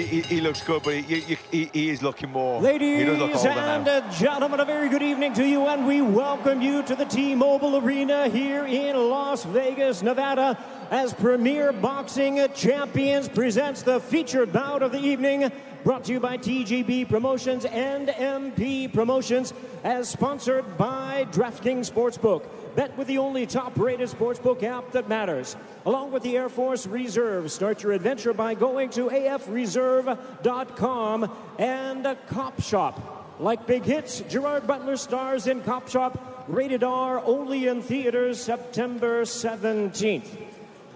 He looks good, but he is looking more. Ladies he does look older now. and gentlemen, a very good evening to you, and we welcome you to the T-Mobile Arena here in Las Vegas, Nevada, as Premier Boxing Champions presents the featured bout of the evening, brought to you by TGB Promotions and MP Promotions, as sponsored by DraftKings Sportsbook. Bet with the only top-rated sportsbook app that matters. Along with the Air Force Reserve, start your adventure by going to afreserve.com and Cop Shop. Like big hits, Gerard Butler stars in Cop Shop, rated R, only in theaters September 17th.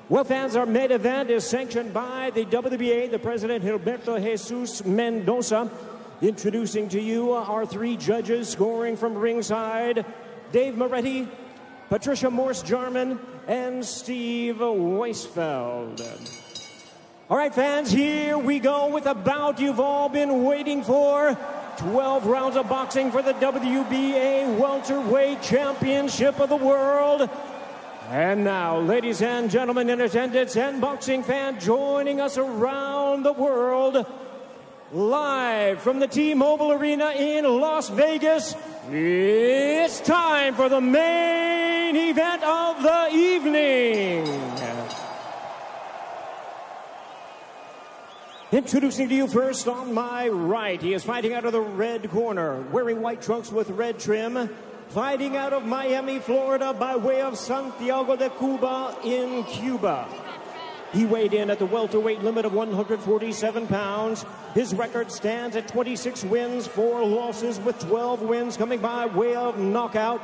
Well, fans, our main event is sanctioned by the WBA, the President Gilberto Jesus Mendoza. Introducing to you our three judges scoring from ringside, Dave Moretti, Patricia Morse-Jarman, and Steve Weisfeld. All right, fans, here we go with a bout you've all been waiting for. 12 rounds of boxing for the WBA Welterweight Championship of the World. And now, ladies and gentlemen in attendance and boxing fans joining us around the world, live from the T-Mobile Arena in Las Vegas, it's time for the main event of the evening. Introducing to you first on my right, he is fighting out of the red corner, wearing white trunks with red trim, fighting out of Miami, Florida, by way of Santiago de Cuba in Cuba. He weighed in at the welterweight limit of 147 pounds. His record stands at 26 wins, 4 losses, with 12 wins coming by way of knockout.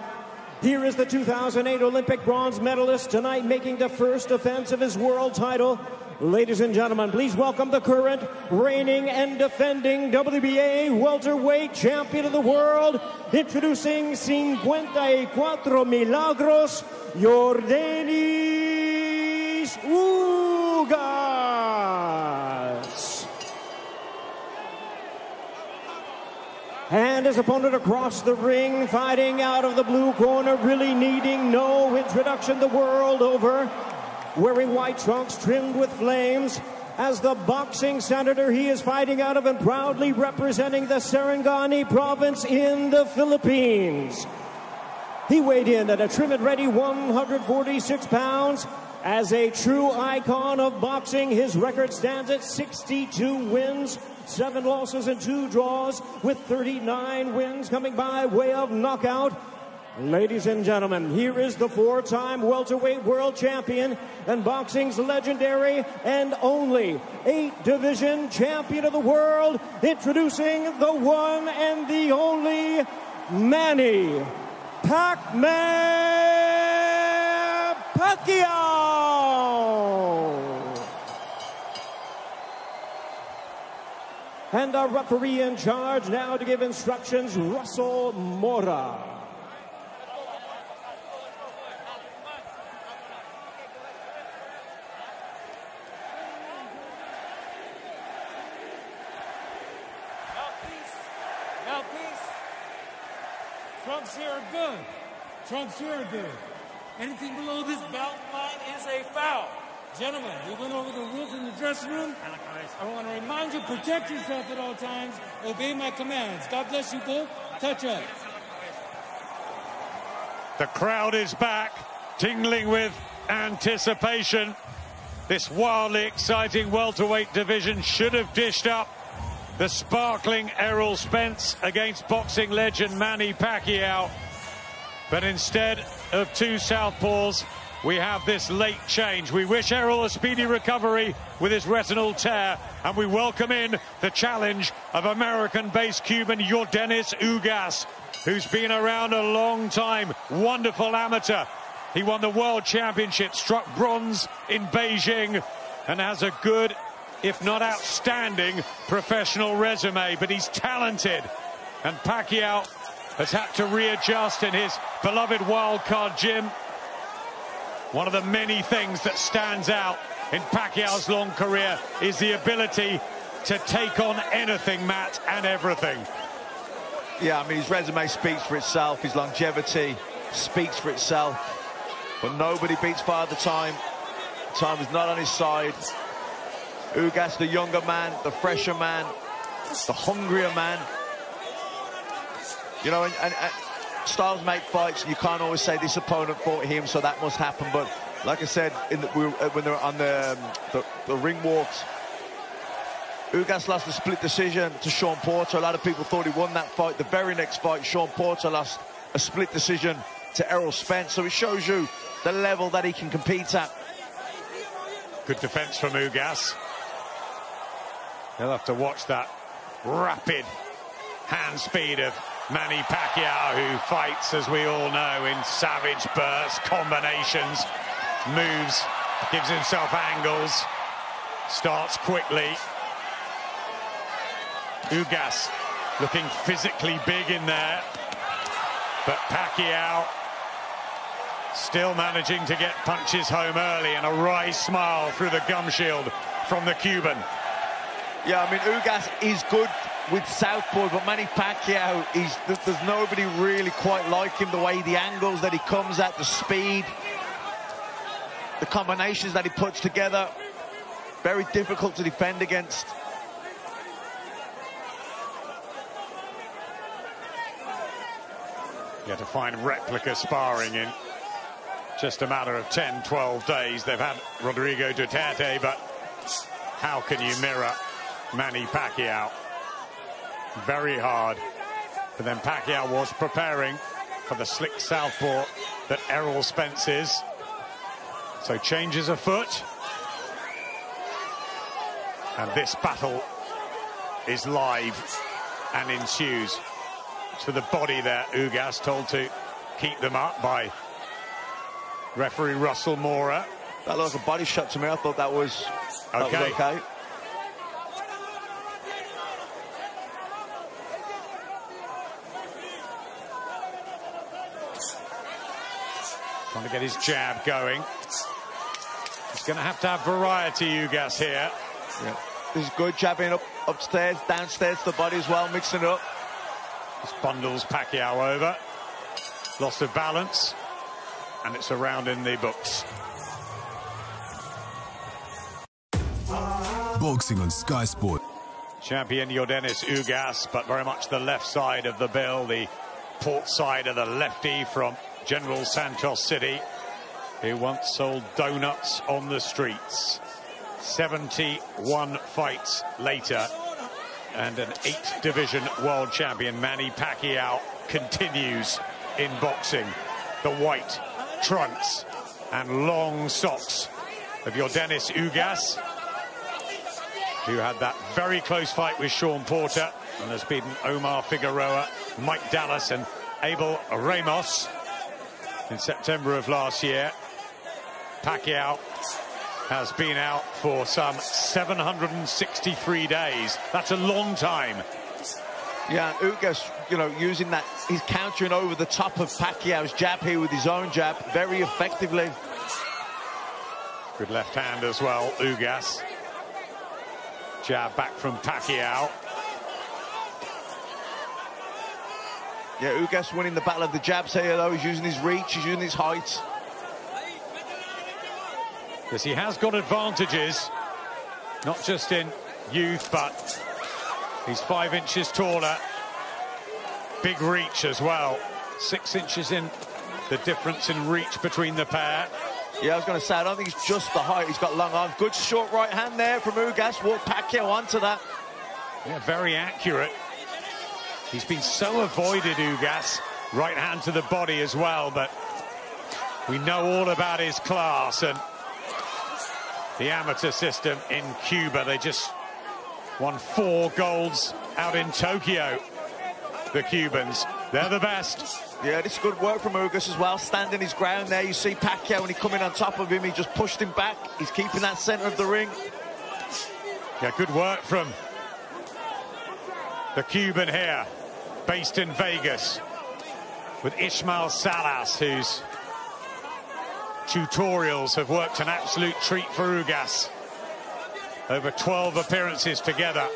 Here is the 2008 Olympic bronze medalist, tonight making the first defense of his world title. Ladies and gentlemen, please welcome the current, reigning and defending WBA welterweight champion of the world, introducing 54 Milagros, Yordenis Ugas. And his opponent across the ring, fighting out of the blue corner, really needing no introduction the world over, wearing white trunks trimmed with flames. As the boxing senator, he is fighting out of and proudly representing the Sarangani province in the Philippines. He weighed in at a trim and ready 146 pounds. As a true icon of boxing, his record stands at 62 wins, 7 losses and 2 draws, with 39 wins coming by way of knockout. Ladies and gentlemen, here is the 4-time welterweight world champion and boxing's legendary and only 8-division champion of the world, introducing the one and the only Manny Pac-Man Pacquiao. And our referee in charge now to give instructions, Russell Mora. Trunks here are good. Trunks here are good. Anything below this belt line is a foul. Gentlemen, we went over the rules in the dressing room. I want to remind you, protect yourself at all times. Obey my commands. God bless you both. Touch up. The crowd is back, tingling with anticipation. This wildly exciting welterweight division should have dished up the sparkling Errol Spence against boxing legend Manny Pacquiao. But instead of two southpaws, we have this late change. We wish Errol a speedy recovery with his retinal tear, and we welcome in the challenge of American-based Cuban Yordenis Ugas, who's been around a long time. Wonderful amateur. He won the World Championship, struck bronze in Beijing, and has a good, if not outstanding, professional resume. But he's talented, and Pacquiao has had to readjust in his beloved wildcard gym. One of the many things that stands out in Pacquiao's long career is the ability to take on anything, Matt, and everything. Yeah, I mean, his resume speaks for itself. His longevity speaks for itself. But nobody beats Father Time. Time is not on his side. Ugas, the younger man, the fresher man, the hungrier man. You know, and styles make fights. You can't always say this opponent fought him, so that must happen. But like I said, when they were on the ring walks, Ugas lost a split decision to Sean Porter. A lot of people thought he won that fight. The very next fight, Sean Porter lost a split decision to Errol Spence. So it shows you the level that he can compete at. Good defense from Ugas. He'll have to watch that rapid hand speed of Manny Pacquiao, who fights, as we all know, in savage bursts, combinations, moves, gives himself angles, starts quickly. Ugas looking physically big in there, but Pacquiao still managing to get punches home early, and a wry smile through the gum shield from the Cuban. Yeah, I mean, Ugas is good with southpaw, but Manny Pacquiao, there's nobody really quite like him. The way, the angles that he comes at, the speed, the combinations that he puts together, very difficult to defend against. Yeah, to find replica sparring in just a matter of 10, 12 days. They've had Rodrigo Duterte, but how can you mirror Manny Pacquiao? Very hard. But then Pacquiao was preparing for the slick southpaw that Errol Spence is. So changes afoot. And this battle is live and ensues. To the body there, Ugas told to keep them up by referee Russell Mora. That looked like a body shot to me. I thought that was okay. Trying to get his jab going. He's going to have variety, Ugas, here. Yeah. This is good, jabbing upstairs, downstairs to the body as well, mixing it up. This bundles Pacquiao over. Loss of balance. And it's a round in the books. Boxing on Sky Sport. Champion Yordenis Ugas, but very much the left side of the bill, the port side of the lefty from General Santos City, who once sold donuts on the streets. 71 fights later, and an 8th division world champion, Manny Pacquiao, continues in boxing. The white trunks and long socks of Yordenis Ugas, who had that very close fight with Sean Porter and has beaten Omar Figueroa, Mike Dallas and Abel Ramos in September of last year. Pacquiao has been out for some 763 days. That's a long time. Yeah, Ugas, you know, using that, he's countering over the top of Pacquiao's jab here with his own jab very effectively. Good left hand as well, Ugas. Jab back from Pacquiao. Yeah, Ugas winning the battle of the jabs here, though. He's using his reach, he's using his height. Yes, he has got advantages, not just in youth, but he's 5 inches taller. Big reach as well. 6 inches in the difference in reach between the pair. Yeah, I was going to say, I don't think it's just the height. He's got long arms. Good short right hand there from Ugas. Walked Pacquiao onto that. Yeah, very accurate. He's been so avoided, Ugas. Right hand to the body as well, but we know all about his class and the amateur system in Cuba. They just won 4 golds out in Tokyo, the Cubans. They're the best. Yeah, this is good work from Ugas as well, standing his ground there. You see Pacquiao, when he come in on top of him, he just pushed him back. He's keeping that centre of the ring. Yeah, good work from the Cuban here, based in Vegas, with Ismael Salas, whose tutorials have worked an absolute treat for Ugas. Over 12 appearances together.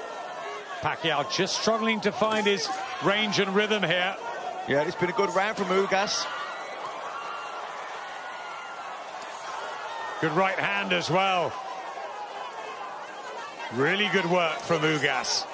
Pacquiao just struggling to find his range and rhythm here. Yeah, it's been a good round from Ugas. Good right hand as well. Really good work from Ugas.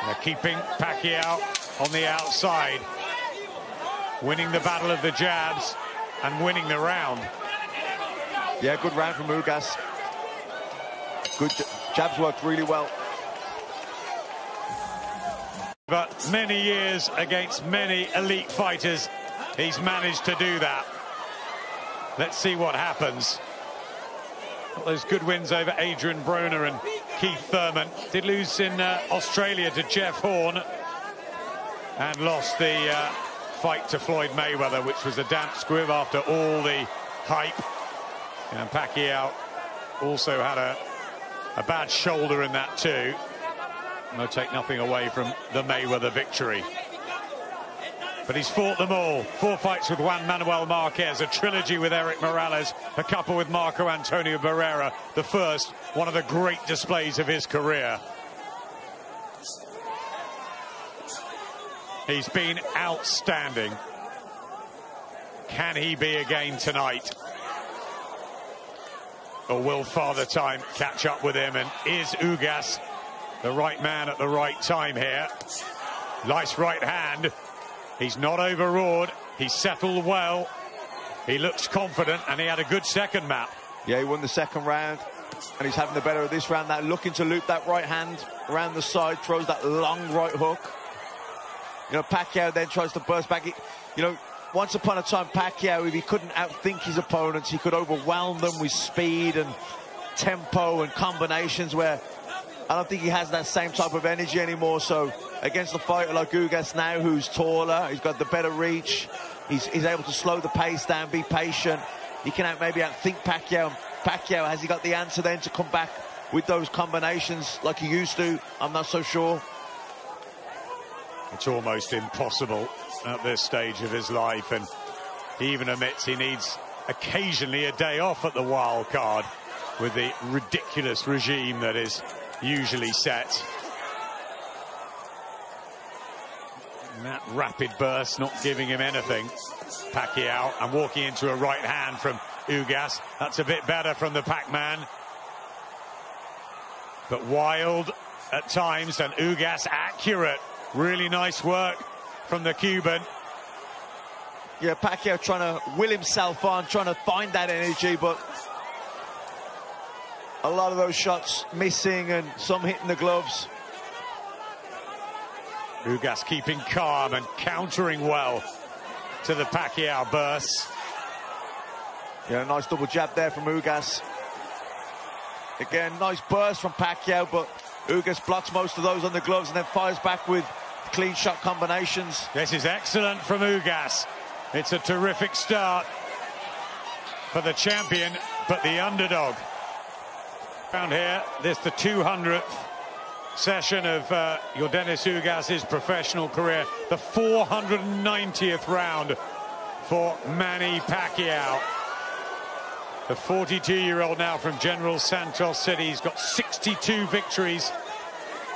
They're keeping Pacquiao on the outside, winning the battle of the jabs and winning the round. Yeah, good round from Ugas. Good jabs worked really well. But many years against many elite fighters, he's managed to do that. Let's see what happens. Got those good wins over Adrian Broner and Keith Thurman. Did lose in Australia to Jeff Horn and lost the fight to Floyd Mayweather, which was a damp squib after all the hype. And Pacquiao also had a bad shoulder in that too. No, take nothing away from the Mayweather victory. But he's fought them all. 4 fights with Juan Manuel Marquez, a trilogy with Eric Morales, a couple with Marco Antonio Barrera, the first, one of the great displays of his career. He's been outstanding. Can he be again tonight? Or will Father Time catch up with him? And is Ugas the right man at the right time here? Nice right hand. He's not overawed. He's settled well. He looks confident, and he had a good second, Matt. Yeah, he won the second round, and he's having the better of this round. Now looking to loop that right hand around the side, throws that long right hook. You know, Pacquiao then tries to burst back. You know, once upon a time, Pacquiao, if he couldn't outthink his opponents, he could overwhelm them with speed and tempo and combinations, where I don't think he has that same type of energy anymore. So against a fighter like Ugas now, who's taller, he's got the better reach, he's able to slow the pace down, be patient. He can maybe outthink Pacquiao. Pacquiao, has he got the answer then to come back with those combinations like he used to? I'm not so sure. It's almost impossible at this stage of his life, and he even admits he needs occasionally a day off at the wild card with the ridiculous regime that is usually set. And that rapid burst not giving him anything. Pacquiao, and walking into a right hand from Ugas. That's a bit better from the Pac-Man. But wild at times, and Ugas accurate. Really nice work from the Cuban. Yeah, Pacquiao trying to will himself on, trying to find that energy, but a lot of those shots missing and some hitting the gloves. Ugas keeping calm and countering well to the Pacquiao bursts. Yeah, nice double jab there from Ugas. Again, nice burst from Pacquiao, but Ugas blocks most of those on the gloves and then fires back with clean shot combinations. This is excellent from Ugas. It's a terrific start for the champion, but the underdog. Around here, this the 200th session of Yordenis Ugas' professional career, the 490th round for Manny Pacquiao. The 42-year-old now from General Santos City. He's got 62 victories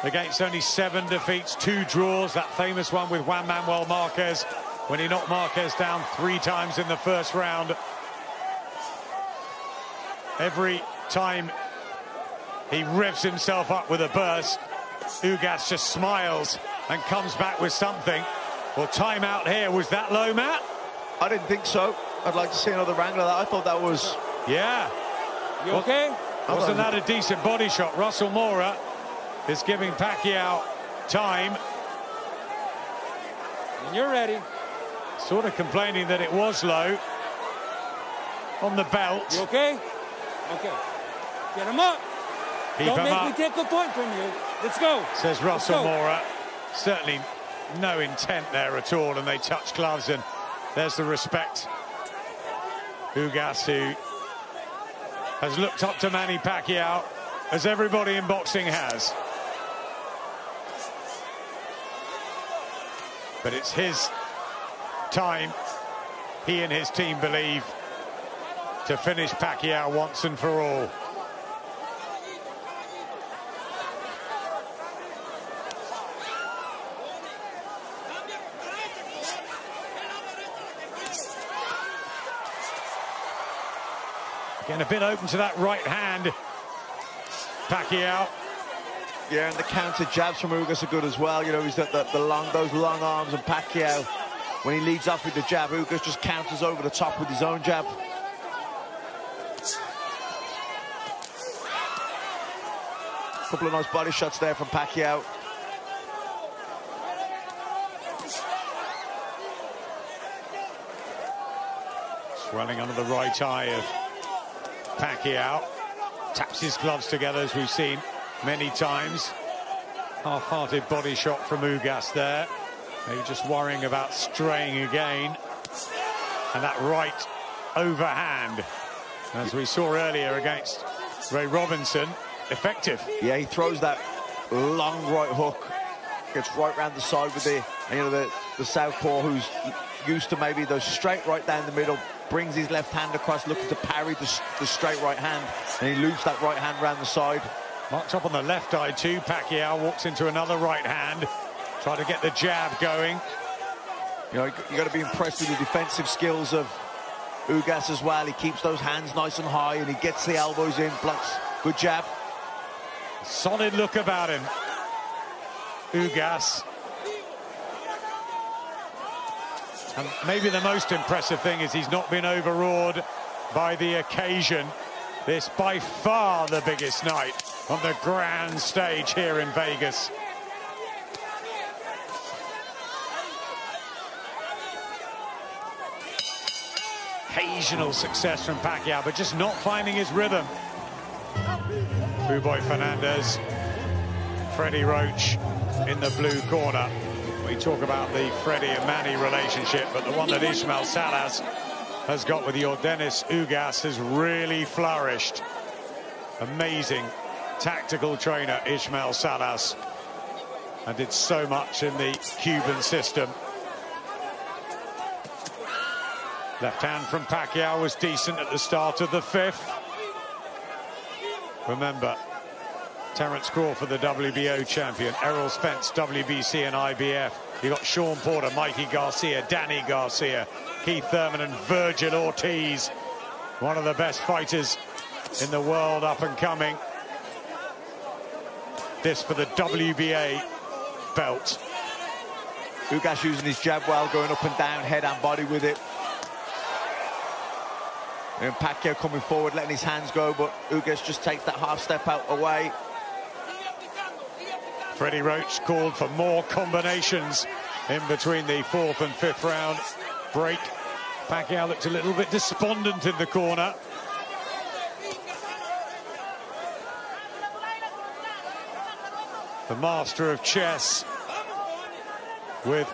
against only 7 defeats, 2 draws. That famous one with Juan Manuel Marquez when he knocked Marquez down 3 times in the first round. Every time he revs himself up with a burst, Ugas just smiles and comes back with something. Well, time out here. Was that low, Matt? I didn't think so. I'd like to see another angle of that. I thought that was... Yeah. You okay? Wasn't that a decent body shot? Russell Mora is giving Pacquiao time. When you're ready. Sort of complaining that it was low on the belt. You okay? Okay. Get him up. Don't make me take a point from you. Let's go. Says Russell Mora. Certainly no intent there at all, and they touch gloves, and there's the respect. Ugas, who has looked up to Manny Pacquiao, as everybody in boxing has. But it's his time, he and his team believe, to finish Pacquiao once and for all. Getting a bit open to that right hand, Pacquiao. Yeah, and the counter jabs from Ugas are good as well. You know, he's got those long arms, and Pacquiao, when he leads off with the jab, Ugas just counters over the top with his own jab. A couple of nice body shots there from Pacquiao. Swelling under the right eye of Pacquiao. Taps his gloves together, as we've seen many times. Half-hearted body shot from Ugas there. Maybe just worrying about straying again. And that right overhand, as we saw earlier against Ray Robinson, effective. Yeah, he throws that long right hook, gets right round the side with the, you know, the southpaw, who's used to maybe the straight right down the middle, brings his left hand across, looking to parry the straight right hand, and he loops that right hand round the side. Marked up on the left eye too. Pacquiao walks into another right hand, try to get the jab going. You know, you got to be impressed with the defensive skills of Ugas as well. He keeps those hands nice and high, and he gets the elbows in, blocks. Good jab. Solid look about him, Ugas. And maybe the most impressive thing is he's not been overawed by the occasion. This by far the biggest night on the grand stage here in Vegas. Occasional success from Pacquiao, but just not finding his rhythm. Boy Fernandez, Freddie Roach in the blue corner. We talk about the Freddie and Manny relationship, but the one that Ismael Salas has got with Yordenis Ugas has really flourished. Amazing tactical trainer, Ismael Salas, and did so much in the Cuban system. Left hand from Pacquiao was decent at the start of the fifth. Remember, Terence Crawford, the WBO champion, Errol Spence, WBC and IBF. You got Sean Porter, Mikey Garcia, Danny Garcia, Keith Thurman and Virgil Ortiz. One of the best fighters in the world up and coming. This for the WBA belt. Ugas using his jab well, going up and down, head and body with it. And Pacquiao coming forward, letting his hands go, but Ugas just takes that half step out away. Freddie Roach called for more combinations in between the fourth and fifth round break. Pacquiao looked a little bit despondent in the corner. The master of chess with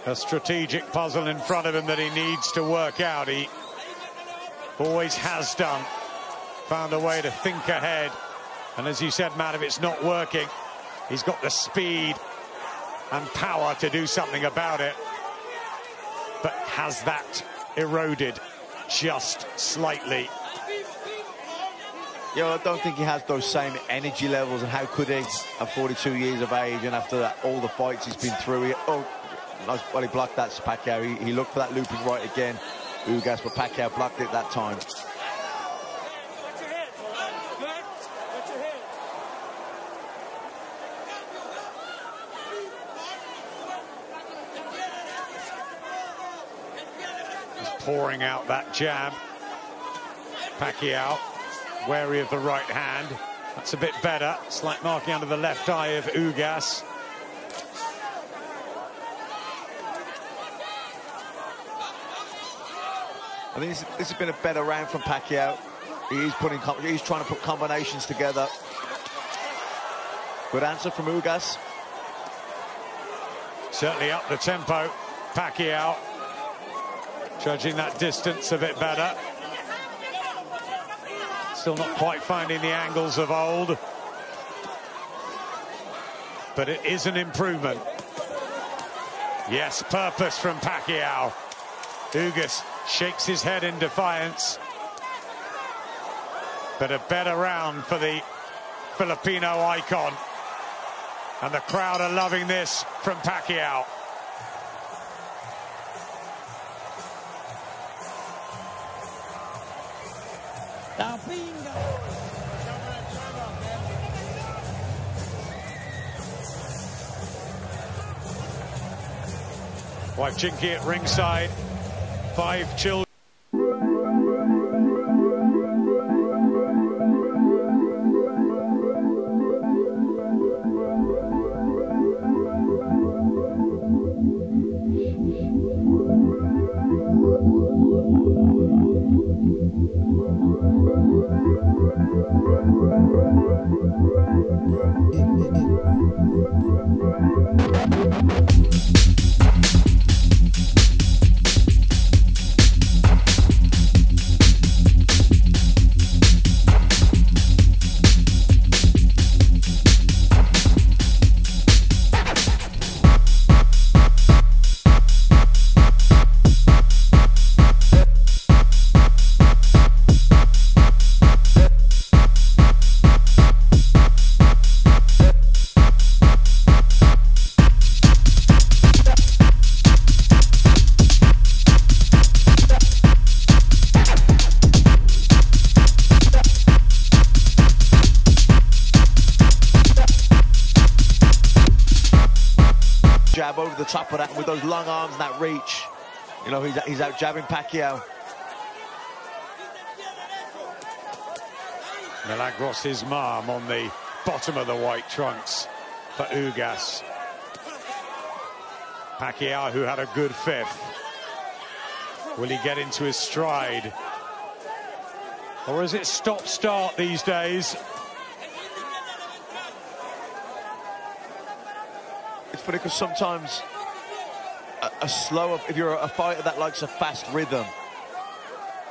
a strategic puzzle in front of him that he needs to work out. He always has done. Found a way to think ahead. And as you said, Matt, if it's not working, he's got the speed and power to do something about it. But has that eroded just slightly? Yeah, well, I don't think he has those same energy levels, and how could he at 42 years of age, and after that, all the fights he's been through. Well, he blocked that, Pacquiao. He looked for that looping right again, Ugas, but Pacquiao blocked it that time. Pouring out that jab. Pacquiao wary of the right hand. That's a bit better. Slight marking under the left eye of Ugas. I think this has been a better round from Pacquiao. He's trying to put combinations together. Good answer from Ugas. Certainly up the tempo. Pacquiao judging that distance a bit better. Still not quite finding the angles of old, but it is an improvement. Yes, purpose from Pacquiao. Ugas shakes his head in defiance. But a better round for the Filipino icon. And the crowd are loving this from Pacquiao. Wife Chinky at ringside, 5 children. Jab over the top of that with those long arms and that reach. You know, he's out jabbing Pacquiao. Milagros' mom on the bottom of the white trunks for Ugas. Pacquiao, who had a good 5th. Will he get into his stride? Or is it stop-start these days? It's funny because sometimes if you're a fighter that likes a fast rhythm,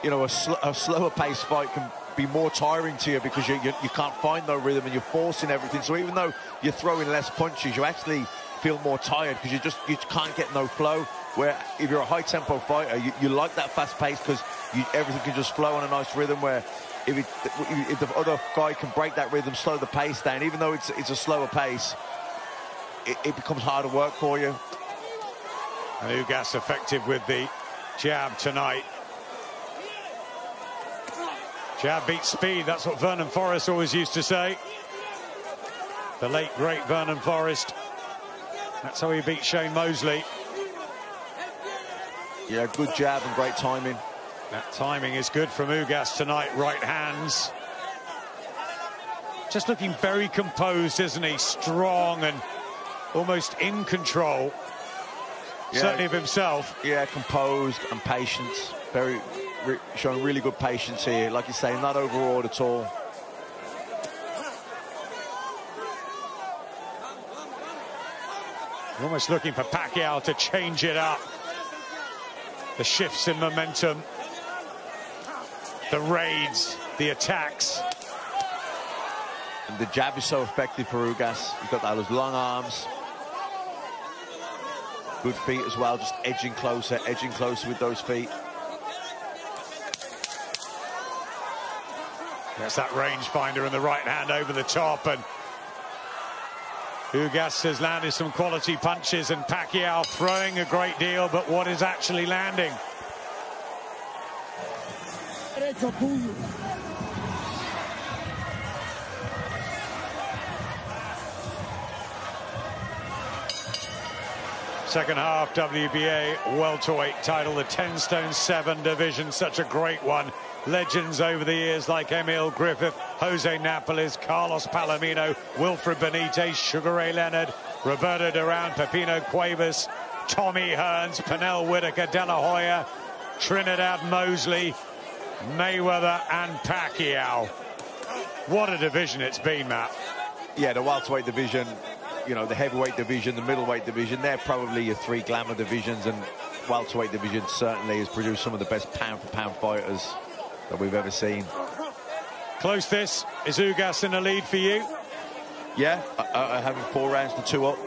you know, a slower paced fight can be more tiring to you because you can't find no rhythm and you're forcing everything. So even though you're throwing less punches, you actually feel more tired because you can't get no flow. Where if you're a high tempo fighter, you like that fast pace because everything can just flow on a nice rhythm. Where if the other guy can break that rhythm, slow the pace down, even though it's a slower pace, it becomes harder work for you. And Ugas effective with the jab tonight. Jab beats speed, that's what Vernon Forrest always used to say. The late, great Vernon Forrest. That's how he beat Shane Mosley. Yeah, good jab and great timing. That timing is good from Ugas tonight, right hands. Just looking very composed, isn't he? Strong and almost in control, yeah, certainly of himself. Yeah, composed and patience. Showing really good patience here. Like you say, not overawed at all. You're almost looking for Pacquiao to change it up. The shifts in momentum, the raids, the attacks. And the jab is so effective for Ugas. He's got those long arms. Good feet as well, just edging closer with those feet. There's that rangefinder in the right hand over the top, and Ugas has landed some quality punches, and Pacquiao throwing a great deal, but what is actually landing? Second half WBA welterweight title, the 10 stone 7 division, such a great one. Legends over the years like Emil Griffith, Jose Napoles, Carlos Palomino, Wilfred Benitez, Sugar Ray Leonard, Roberto Duran, Pepino Cuevas, Tommy Hearns, Pernell Whitaker, De La Hoya, Trinidad Mosley, Mayweather and Pacquiao. What a division it's been, Matt. Yeah, the welterweight division, you know, the heavyweight division, the middleweight division, they're probably your 3 glamour divisions, and welterweight division certainly has produced some of the best pound-for-pound fighters that we've ever seen. Close this. Is Ugas in the lead for you? Yeah, having 4 rounds to 2 up.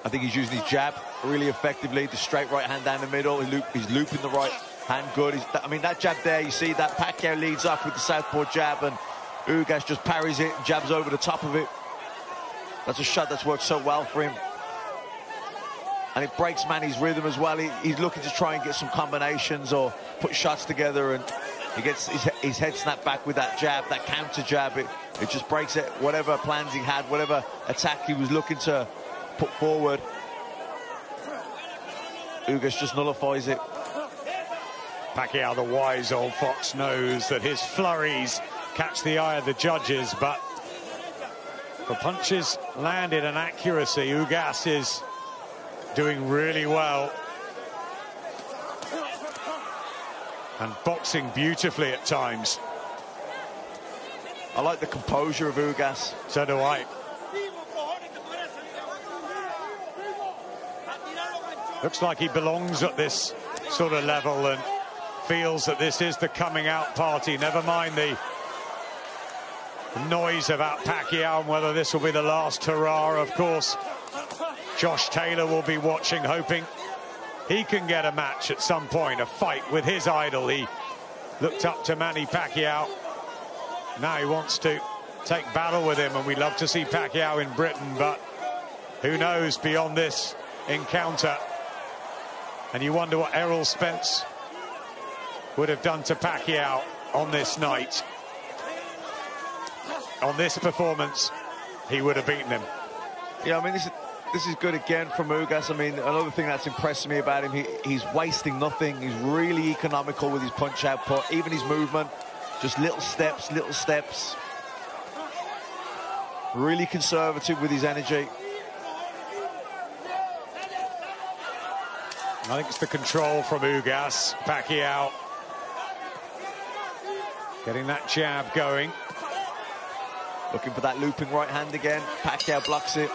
I think he's using his jab really effectively. The straight right hand down the middle. He's looping the right hand good. I mean, that jab there, you see that Pacquiao leads up with the southpaw jab, and Ugas just parries it and jabs over the top of it. That's a shot that's worked so well for him. And it breaks Manny's rhythm as well. He's looking to try and get some combinations or put shots together, and he gets his head snapped back with that jab, that counter jab. It just breaks it, whatever plans he had, whatever attack he was looking to put forward. Ugas just nullifies it. Pacquiao, the wise old fox, knows that his flurries catch the eye of the judges, but for punches landed and accuracy, Ugas is doing really well. And boxing beautifully at times. I like the composure of Ugas. So do I. Looks like he belongs at this sort of level and feels that this is the coming out party. Never mind the noise about Pacquiao and whether this will be the last hurrah. Of course, Josh Taylor will be watching, hoping he can get a match at some point, a fight with his idol. He looked up to Manny Pacquiao. Now he wants to take battle with him, and we love to see Pacquiao in Britain, but who knows beyond this encounter. And you wonder what Errol Spence would have done to Pacquiao on this night. On this performance, he would have beaten him. Yeah, I mean, this is good again from Ugas. I mean, another thing that's impressed me about him, he's wasting nothing. He's really economical with his punch output, even his movement. Just little steps, little steps. Really conservative with his energy. I think it's the control from Ugas. Pacquiao getting that jab going. Looking for that looping right hand again. Pacquiao blocks it.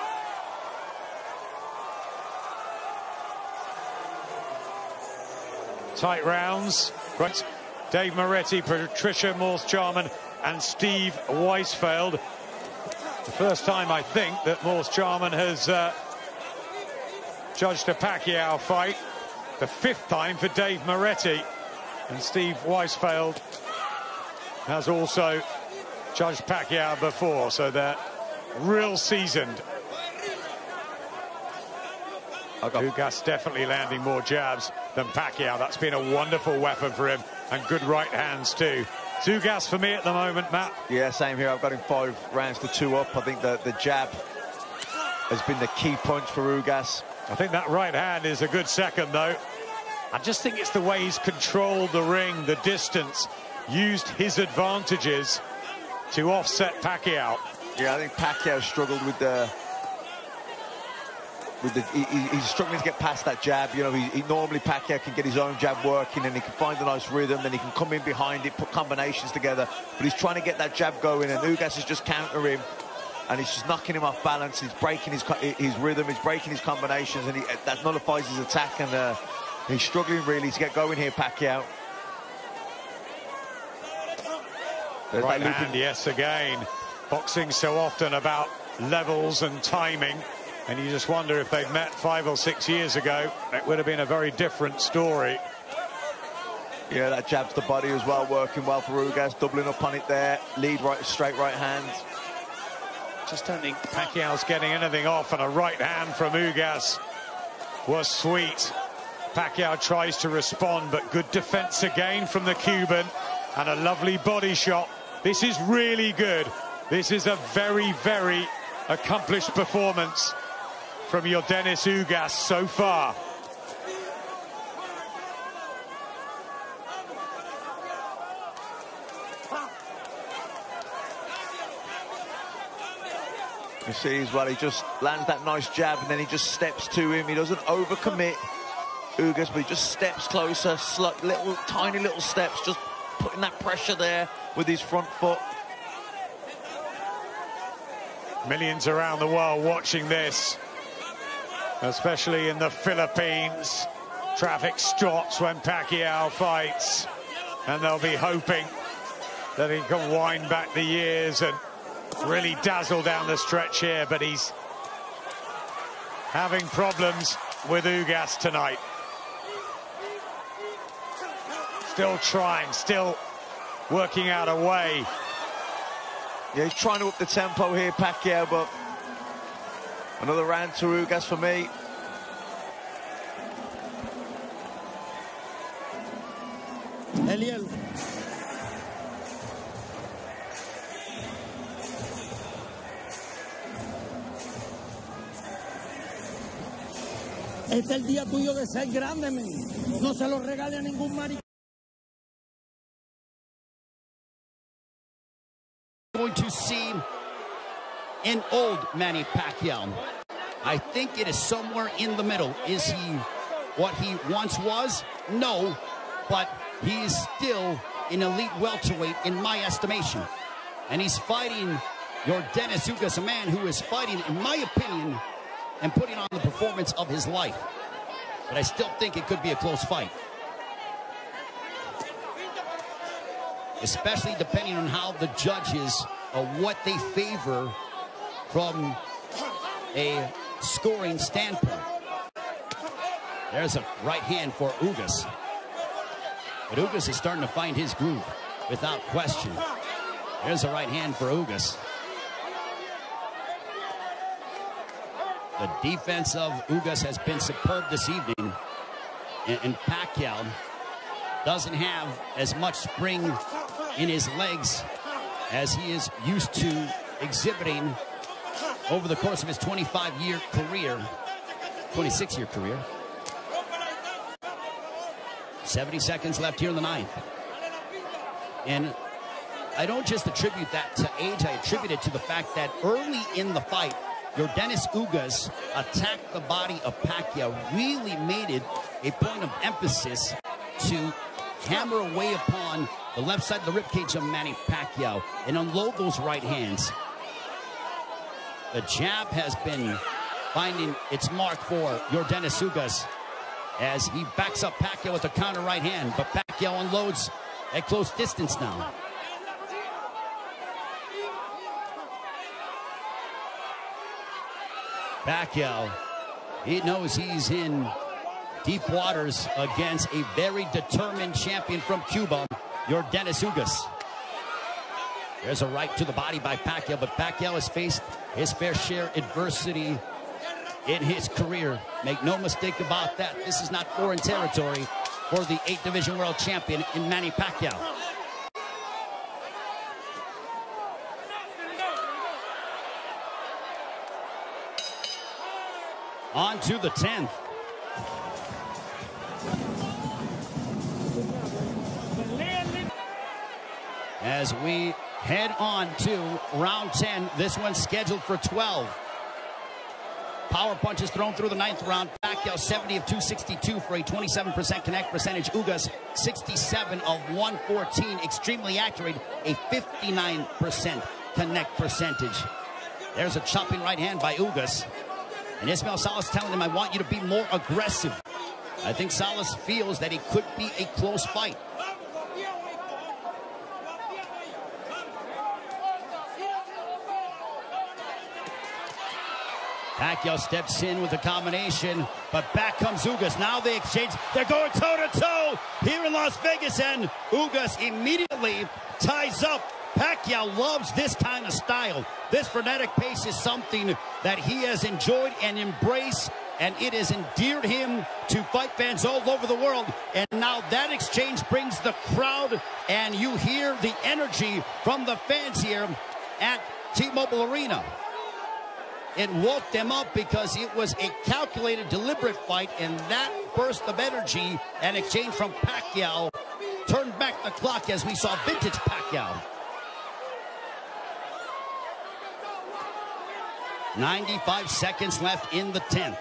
Tight rounds. Right. Dave Moretti, Patricia Morse-Charman and Steve Weisfeld. The first time, I think, that Morse-Charman has judged a Pacquiao fight. The fifth time for Dave Moretti. And Steve Weisfeld has also judged Pacquiao before, so they're real seasoned. Ugas definitely landing more jabs than Pacquiao. That's been a wonderful weapon for him, and good right hands too. It's Ugas for me at the moment, Matt. Yeah, same here. I've got him 5 rounds to 2 up. I think the jab has been the key punch for Ugas. I think that right hand is a good second, though. I just think it's the way he's controlled the ring, the distance, used his advantages to offset Pacquiao. Yeah, I think Pacquiao struggled with the... he's struggling to get past that jab. You know, he normally Pacquiao can get his own jab working and he can find a nice rhythm, then he can come in behind it, put combinations together. But he's trying to get that jab going, and Ugas is just countering him, and he's just knocking him off balance. He's breaking his rhythm, he's breaking his combinations, and that nullifies his attack. And he's struggling really to get going here, Pacquiao. Right hand, yes, again. Boxing so often about levels and timing. And you just wonder if they'd met 5 or 6 years ago, it would have been a very different story. Yeah, that jabs the body as well, working well for Ugas, doubling up on it there. Lead right, straight right hand. Just don't think Pacquiao's getting anything off, and a right hand from Ugas was sweet. Pacquiao tries to respond, but good defense again from the Cuban, and a lovely body shot. This is really good. This is a very, very accomplished performance from your Dennis Ugas so far. You see as well, he just lands that nice jab and then he just steps to him. He doesn't overcommit, Ugas, but he just steps closer, tiny little steps, just putting that pressure there with his front foot. Millions around the world watching this, especially in the Philippines. Traffic stops when Pacquiao fights, and they'll be hoping that he can wind back the years and really dazzle down the stretch here. But he's having problems with Ugas tonight. Still trying, still working out a way. Yeah, he's trying to up the tempo here, Pacquiao, but another round to Ugas for me. Eliel. Este es el día tuyo de ser grande, men. No se lo regale a ningún maricón. Going to see an old Manny Pacquiao. I think it is somewhere in the middle. Is he what he once was? No, but he is still an elite welterweight in my estimation. And he's fighting your Dennis Ugas, a man who is fighting, in my opinion, and putting on the performance of his life. But I still think it could be a close fight. Especially depending on how the judges, what they favor from a scoring standpoint. There's a right hand for Ugas. But Ugas is starting to find his groove, without question. There's a right hand for Ugas. The defense of Ugas has been superb this evening. And Pacquiao doesn't have as much spring in his legs as he is used to exhibiting over the course of his 25-year career, 26-year career. 70 seconds left here in the ninth. And I don't just attribute that to age, I attribute it to the fact that early in the fight, your Dennis Ugas attacked the body of Pacquiao, really made it a point of emphasis to hammer away upon the left side of the ribcage of Manny Pacquiao and unload those right hands. The jab has been finding its mark for your Dennis Ugas as he backs up Pacquiao with a counter right hand, but Pacquiao unloads at close distance now. Pacquiao, he knows he's in deep waters against a very determined champion from Cuba, your Dennis Ugas. There's a right to the body by Pacquiao, but Pacquiao has faced his fair share adversity in his career. Make no mistake about that. This is not foreign territory for the 8th Division World Champion in Manny Pacquiao. On to the 10th. As we head on to round 10, this one's scheduled for 12. Power punches thrown through the 9th round. Pacquiao 70 of 262 for a 27% connect percentage. Ugas 67 of 114. Extremely accurate, a 59% connect percentage. There's a chopping right hand by Ugas. And Ismael Salas telling him, I want you to be more aggressive. I think Salas feels that it could be a close fight. Pacquiao steps in with a combination, but back comes Ugas. Now they exchange. They're going toe-to-toe here in Las Vegas, and Ugas immediately ties up. Pacquiao loves this kind of style. This frenetic pace is something that he has enjoyed and embraced, and it has endeared him to fight fans all over the world. And now that exchange brings the crowd, and you hear the energy from the fans here at T-Mobile Arena. It woke them up because it was a calculated, deliberate fight, and that burst of energy and exchange from Pacquiao turned back the clock as we saw vintage Pacquiao. 95 seconds left in the 10th.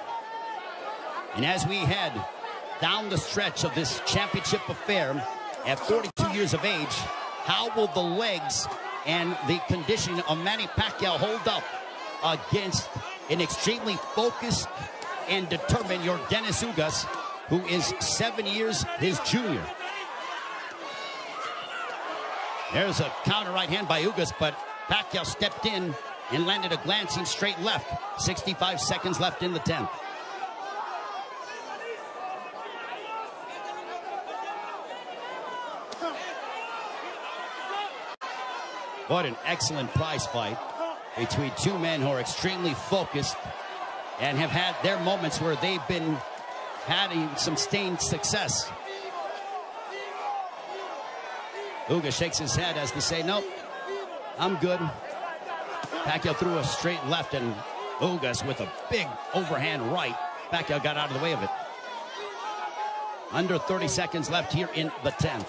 And as we head down the stretch of this championship affair at 42 years of age, how will the legs and the conditioning of Manny Pacquiao hold up against an extremely focused and determined your Dennis Ugas, who is 7 years his junior? There's a counter right hand by Ugas, but Pacquiao stepped in and landed a glancing straight left. 65 seconds left in the 10th. What an excellent prize fight between two men who are extremely focused and have had their moments where they've been having some sustained success. Ugas shakes his head as to say, nope, I'm good. Pacquiao threw a straight left, and Ugas with a big overhand right. Pacquiao got out of the way of it. Under 30 seconds left here in the 10th.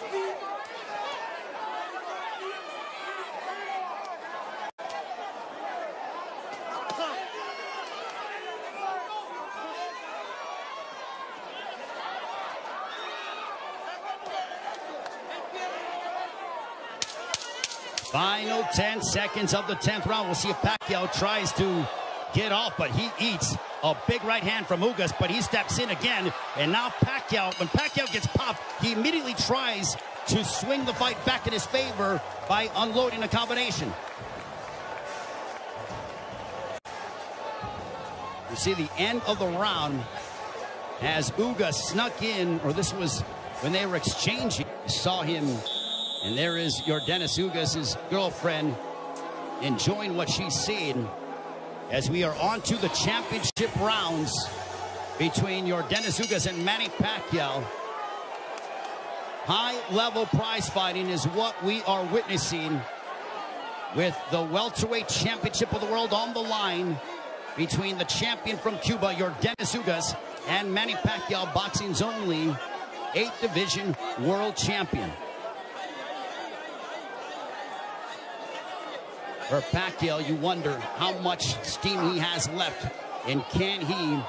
Final 10 seconds of the 10th round. We'll see if Pacquiao tries to get off, but he eats a big right hand from Ugas, but he steps in again. And now Pacquiao, when Pacquiao gets popped, he immediately tries to swing the fight back in his favor by unloading a combination. You see the end of the round as Ugas snuck in, or this was when they were exchanging. You saw him. And there is Yordenis Ugas' girlfriend enjoying what she's seen as we are on to the championship rounds between Yordenis Ugas and Manny Pacquiao. High-level prize fighting is what we are witnessing with the welterweight championship of the world on the line between the champion from Cuba, Yordenis Ugas, and Manny Pacquiao, boxing's only 8th division world champion. For Pacquiao, you wonder how much steam he has left, and can he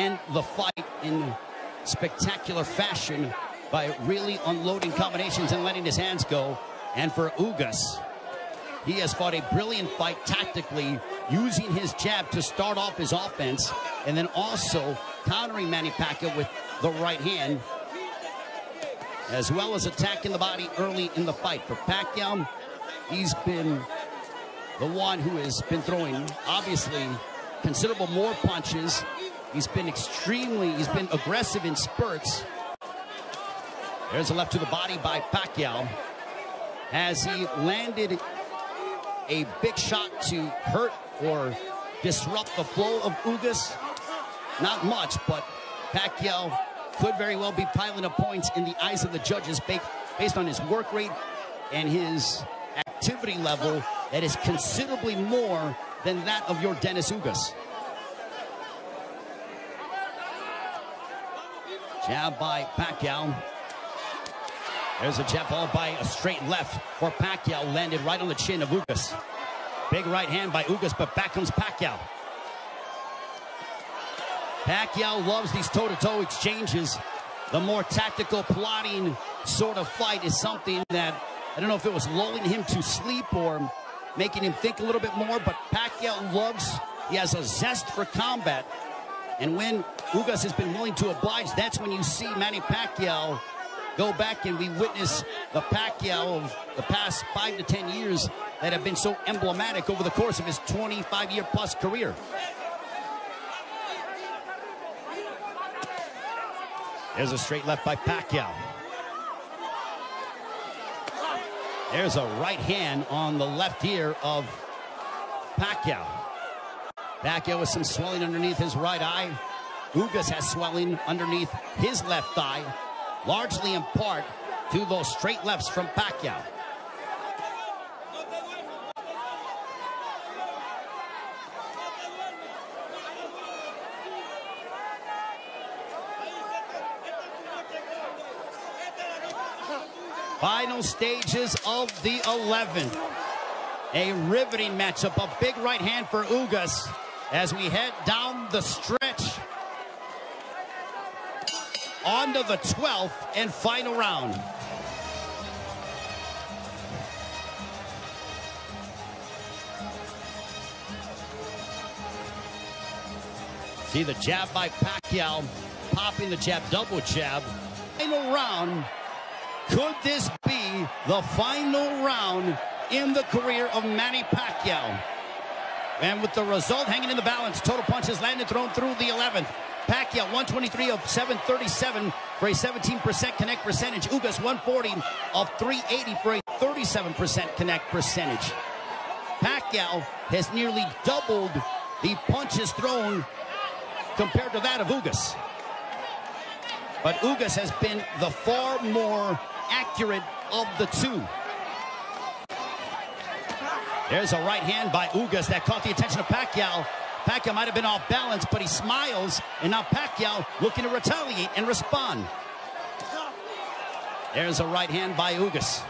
end the fight in spectacular fashion by really unloading combinations and letting his hands go. And for Ugas, he has fought a brilliant fight tactically, using his jab to start off his offense, and then also countering Manny Pacquiao with the right hand, as well as attacking the body early in the fight. For Pacquiao, he's been the one who has been throwing, obviously, considerable more punches. He's been aggressive in spurts. There's a left to the body by Pacquiao as he landed a big shot to hurt or disrupt the flow of Ugas. Not much, but Pacquiao could very well be piling up points in the eyes of the judges based on his work rate and his activity level that is considerably more than that of Yordenis Ugas. Jab by Pacquiao. There's a jab followed by a straight left for Pacquiao, landed right on the chin of Ugas. Big right hand by Ugas, but back comes Pacquiao. Pacquiao loves these toe-to-toe exchanges. The more tactical, plotting sort of fight is something that, I don't know if it was lulling him to sleep or making him think a little bit more, but Pacquiao loves, he has a zest for combat. And when Ugas has been willing to oblige, that's when you see Manny Pacquiao go back, and we witness the Pacquiao of the past 5 to 10 years that have been so emblematic over the course of his 25-year-plus career. There's a straight left by Pacquiao. There's a right hand on the left ear of Pacquiao. Pacquiao with some swelling underneath his right eye. Ugas has swelling underneath his left eye, largely in part to those straight lefts from Pacquiao. Final stages of the 11th. A riveting matchup, a big right hand for Ugas as we head down the stretch onto the 12th and final round. See the jab by Pacquiao, popping the jab, double jab. Final round. Could this be the final round in the career of Manny Pacquiao? And with the result hanging in the balance, total punches landed thrown through the 11th. Pacquiao 123 of 737 for a 17% connect percentage. Ugas 140 of 380 for a 37% connect percentage. Pacquiao has nearly doubled the punches thrown compared to that of Ugas. But Ugas has been the far more accurate of the two. There's a right hand by Ugas that caught the attention of Pacquiao. Pacquiao might have been off balance, but he smiles, and now Pacquiao looking to retaliate and respond. There's a right hand by Ugas.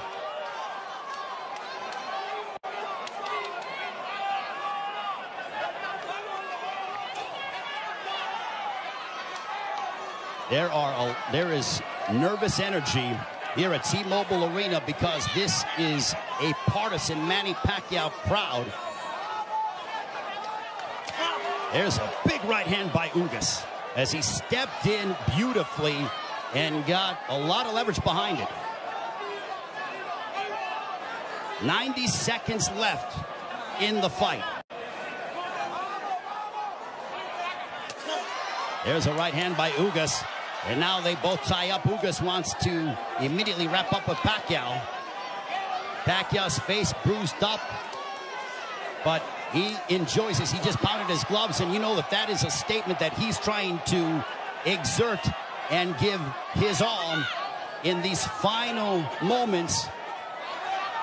There is nervous energy here at T-Mobile Arena because this is a partisan Manny Pacquiao crowd. There's a big right hand by Ugas as he stepped in beautifully and got a lot of leverage behind it. 90 seconds left in the fight. There's a right hand by Ugas. And now they both tie up. Ugas wants to immediately wrap up with Pacquiao. Pacquiao's face bruised up, but he enjoys this. He just pounded his gloves, and you know that is a statement that he's trying to exert and give his all in these final moments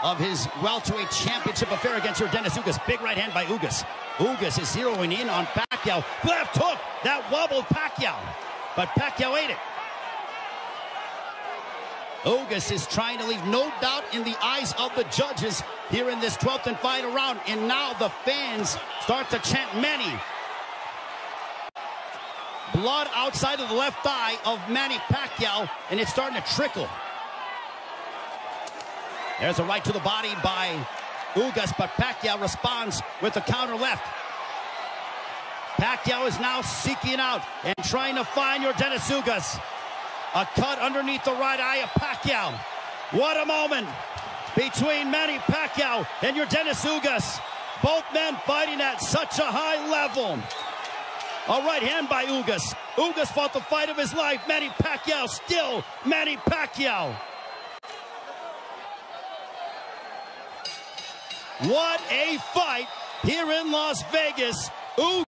of his welterweight championship affair against Dennis Ugas. Big right hand by Ugas. Ugas is zeroing in on Pacquiao. Left hook that wobbled Pacquiao, but Pacquiao ate it. Ugas is trying to leave no doubt in the eyes of the judges here in this 12th and final round. And now the fans start to chant Manny. Blood outside of the left thigh of Manny Pacquiao, and it's starting to trickle. There's a right to the body by Ugas, but Pacquiao responds with the counter left. Pacquiao is now seeking out and trying to find Dennis Ugas. A cut underneath the right eye of Pacquiao. What a moment between Manny Pacquiao and Dennis Ugas. Both men fighting at such a high level. A right hand by Ugas. Ugas fought the fight of his life. Manny Pacquiao still Manny Pacquiao. What a fight here in Las Vegas. Ugas